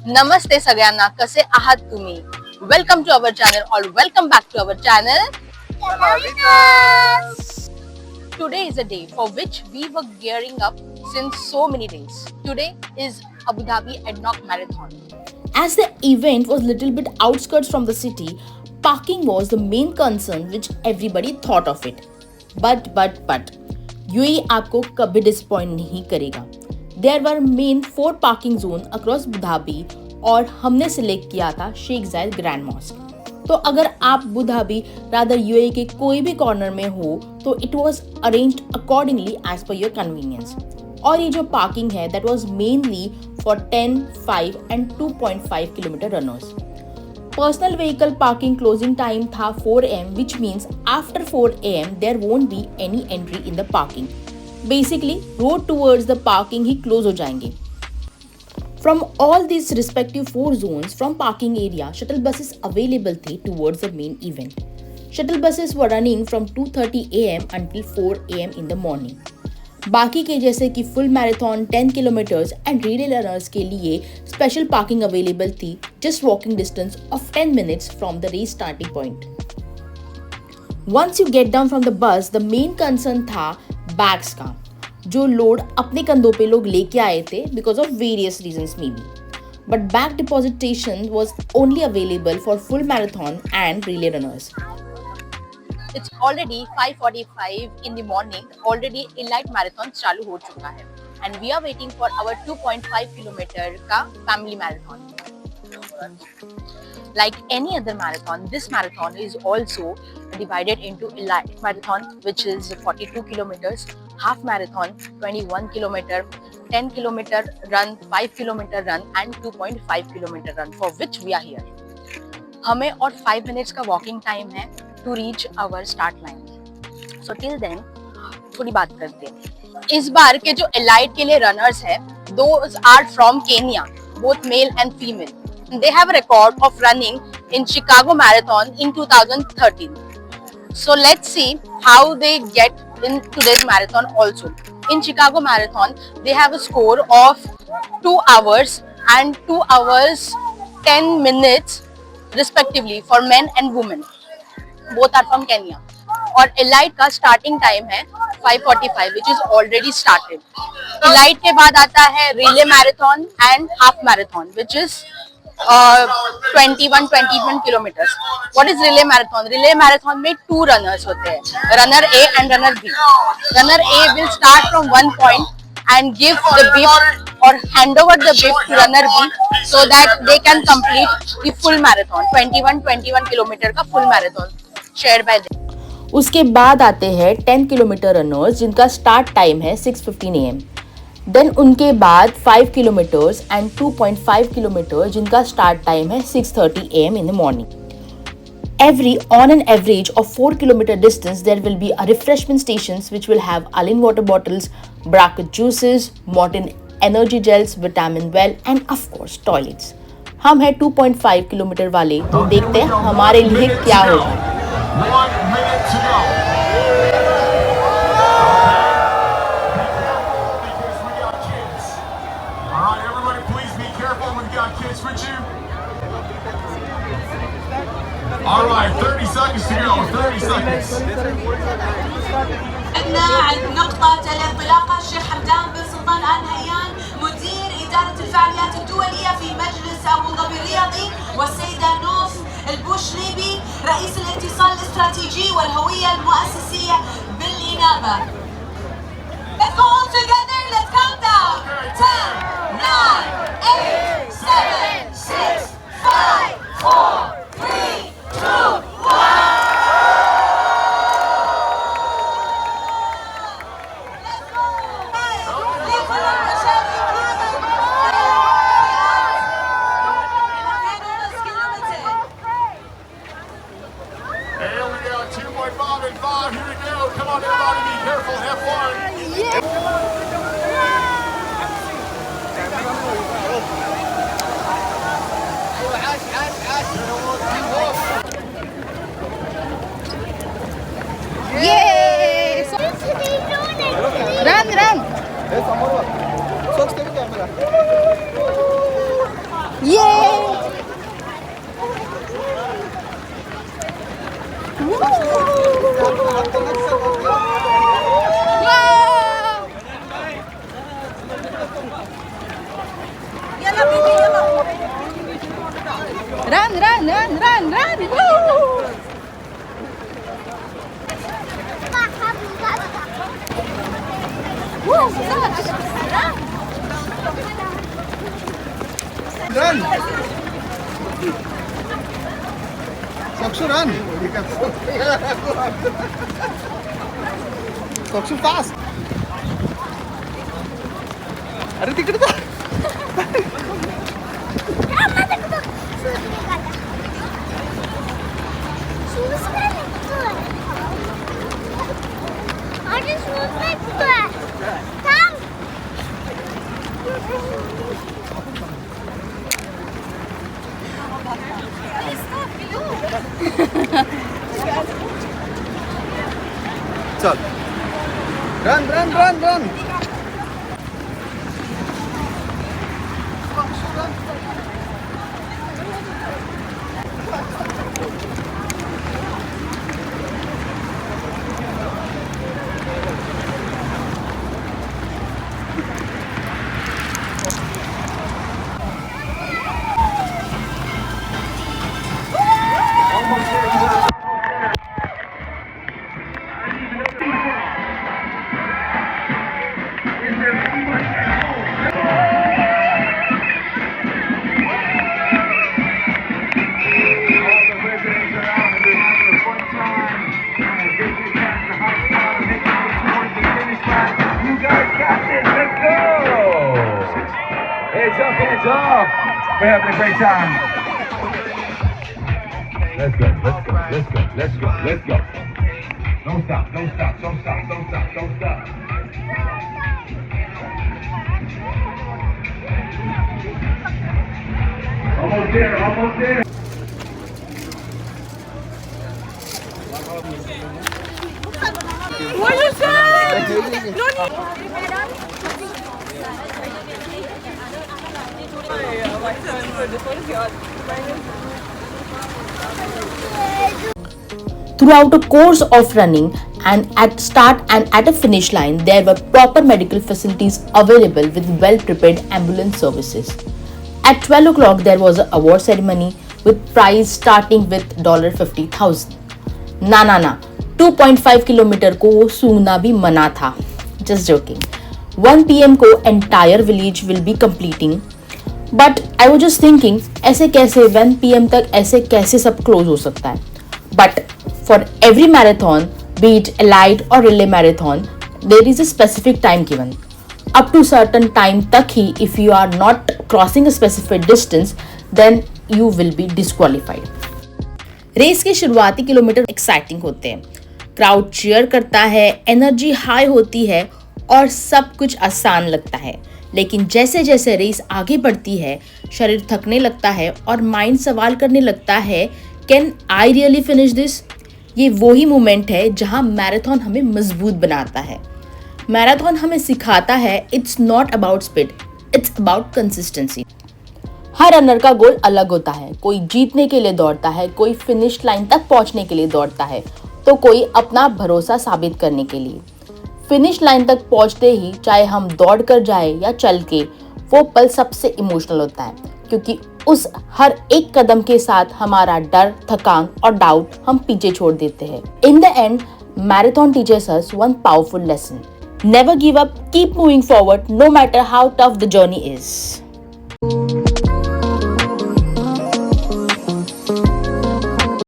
नमस्ते सगळ्यांना, कसे आहात तुम्ही? वेलकम टू अवर चॅनल और welcome back to our channel. Today is a day for which we were gearing up since so many days. Today is Abu Dhabi ADNOC Marathon. As the event was little bit outskirts from the city, parking was the main concern which everybody thought of it. But UAE आपको कभी disappoint नहीं करेगा. There were main 4 parking zone across Abu Dhabi और हमने select किया था शेख जायद grand mask. तो अगर आप अबू धाबी रादर यूएई के कोई भी कॉर्नर में हो तो it was arranged accordingly as per your convenience. और ये जो पार्किंग है that was mainly for 10, 5 and 2.5 kilometre runners. Personal vehicle parking closing time था 4 AM which means after 4 AM there won't be any entry in the parking. Basically road towards the parking ही close हो जाएंगे. From all these respective 4 zones from parking area, shuttle buses available थे towards the main event. Shuttle buses were running from 2:30 AM until 4 AM in the morning. बाकी के जैसे कि full marathon 10 kilometres and relay runners के लिए special parking available थी just walking distance of 10 minutes from the race starting point. Once you get down from the bus the main concern था bags का, जो लोड अपने कंधों पे लोग लेके आए थे because of various reasons may be. But bag depositation was only available for full marathon and relay runners. It's already 5:45 in the morning. Already elite marathon चालू हो चुका है and we are waiting for our 2.5 kilometer का family marathon. Like any other marathon, this marathon is also divided into elite marathon, which is 42 kilometers, half marathon 21 kilometer, 10 kilometer run, 5 kilometer run and 2.5 kilometer run for which we are here. हमें और 5 minutes का walking time है to reach our start line. So till then थोड़ी बात करते हैं. इस बार के जो elite के लिए runners है, those are from Kenya, both male and female. They have a record of running in Chicago Marathon in 2013. So let's see how they get in today's marathon also. In Chicago Marathon, they have a score of 2 hours and 2 hours 10 minutes respectively for men and women. Both are from Kenya. और elite का starting time है 5:45 which is already started. Elite के बाद आता है relay marathon and half marathon which is 21 kilometers. What is relay marathon? Relay marathon में 2 runners होते हैं, runner A and runner B. Runner A will start from one point and give the bib or hand over the bib to runner B so that they can complete the full marathon. 21 kilometer का full marathon shared by them. उसके बाद आते हैं 10 kilometre runners जिनका start time है 6:15 AM. Then उनके बाद 5 kilometres and 2.5 kilometre जिनका स्टार्ट टाइम है 6:30 AM in the morning. On an average of 4 kilometer distance, there will be a refreshment stations which will have Alin water bottles, Bracket juices, Morton energy gels, vitamin well and of course toilets. हम हैं 2.5 kilometre वाले, तो देखते हैं हमारे लिए क्या होगा. 1 minute to go. Because we got kids. All right, everybody, please be careful. We've got kids with you. All right, 30 seconds to go. 30 seconds. عندنا نقطة الانطلاقة الشيخ حمدان بن سلطان آل نهيان مدير إدارة الفعاليات الدولية في مجلس أبو ظبي الرياضي، والسيدة نوف البوشليبي رئيس الاتصال الاستراتيجي والهوية المؤسسية بالإنابة. Let's go all together. Let's count down. 10, 9, 8, 7, 6, 5, 4, 3, 2, 1. And we got 2.5 and 5. Here we go. Come on, everybody, be careful. Have fun. Run! Woo! Run! Saksu, run! Saksu, fast! अरे तिकडे जा. चल. Run! Hands up! We're having a great time. Let's go. Don't stop. Almost there. What you said? Throughout a course of running and at start and at a finish line, there were proper medical facilities available with well-prepared ambulance services. At 12 o'clock, there was an award ceremony with prize starting with $50,000. ना 2.5 kilometre को वो सूंघना भी मना था. Just joking. 1 PM को entire village will be completing. But I was just thinking, ऐसे कैसे 1 PM तक ऐसे कैसे सब close हो सकता है? But for every marathon, be it elite or relay marathon, there is a specific time given. Up to certain time तक ही, if you are not crossing a specific distance, then you will be disqualified. Race के शुरुआती kilometre exciting होते हैं. Crowd cheer करता है, energy high होती है और सब कुछ आसान लगता है. लेकिन जैसे जैसे रेस आगे बढ़ती है, शरीर थकने लगता है और माइंड सवाल करने लगता है, can I really finish this? ये वही मोमेंट है जहां मैराथन हमें मजबूत बनाता है. मैराथन हमें सिखाता है it's not about speed, it's about consistency. Her runner का गोल अलग होता है. कोई जीतने के लिए दौड़ता है, कोई फिनिश लाइन तक पहुंचने के लिए दौड़ता है, तो कोई अपना भरोसा साबित करने के लिए. फिनिश लाइन तक पहुंचते ही, चाहे हम दौड़ कर जाए या चल के, वो पल सबसे इमोशनल होता है, क्योंकि उस हर एक कदम के साथ हमारा डर, थकान और डाउट हम पीछे छोड़ देते हैं. In the end, marathon teachers us one powerful lesson. Never give up, keep moving forward, no matter how tough the journey is.